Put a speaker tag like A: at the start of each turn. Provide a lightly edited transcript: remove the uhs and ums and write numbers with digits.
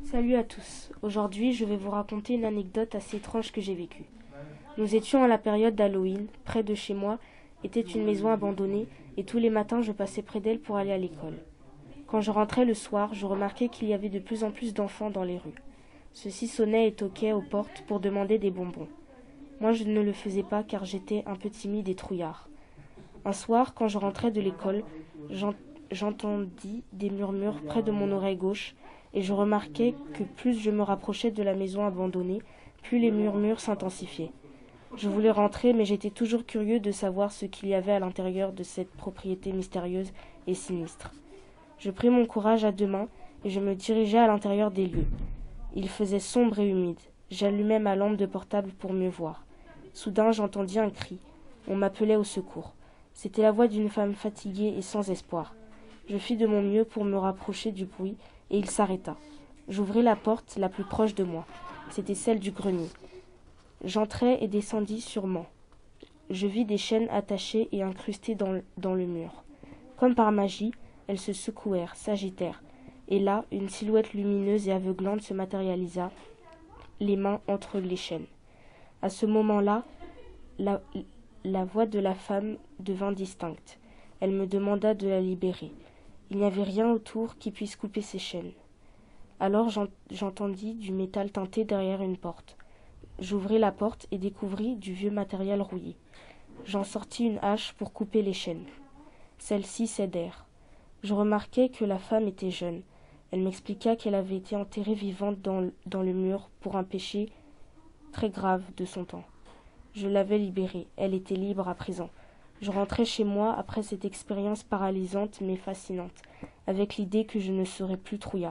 A: Salut à tous. Aujourd'hui, je vais vous raconter une anecdote assez étrange que j'ai vécue. Nous étions à la période d'Halloween. Près de chez moi était une maison abandonnée et tous les matins je passais près d'elle pour aller à l'école. Quand je rentrais le soir, je remarquais qu'il y avait de plus en plus d'enfants dans les rues. Ceux-ci sonnaient et toquaient aux portes pour demander des bonbons. Moi, je ne le faisais pas car j'étais un peu timide et trouillard. Un soir, quand je rentrais de l'école, j'entendis des murmures près de mon oreille gauche et je remarquai que plus je me rapprochais de la maison abandonnée, plus les murmures s'intensifiaient. Je voulais rentrer, mais j'étais toujours curieux de savoir ce qu'il y avait à l'intérieur de cette propriété mystérieuse et sinistre. Je pris mon courage à deux mains et je me dirigeai à l'intérieur des lieux. Il faisait sombre et humide. J'allumai ma lampe de portable pour mieux voir. Soudain, j'entendis un cri. On m'appelait au secours. C'était la voix d'une femme fatiguée et sans espoir. Je fis de mon mieux pour me rapprocher du bruit et il s'arrêta. J'ouvris la porte la plus proche de moi. C'était celle du grenier. J'entrai et descendis sûrement. Je vis des chaînes attachées et incrustées dans le mur. Comme par magie, elles se secouèrent, s'agitèrent. Et là, une silhouette lumineuse et aveuglante se matérialisa, les mains entre les chaînes. À ce moment-là, la voix de la femme devint distincte. Elle me demanda de la libérer. Il n'y avait rien autour qui puisse couper ces chaînes. Alors j'entendis du métal teinté derrière une porte. J'ouvris la porte et découvris du vieux matériel rouillé. J'en sortis une hache pour couper les chaînes. Celles-ci cédèrent. Je remarquai que la femme était jeune. Elle m'expliqua qu'elle avait été enterrée vivante dans le mur pour un péché très grave de son temps. Je l'avais libérée. Elle était libre à présent. Je rentrai chez moi après cette expérience paralysante mais fascinante, avec l'idée que je ne serais plus trouillard.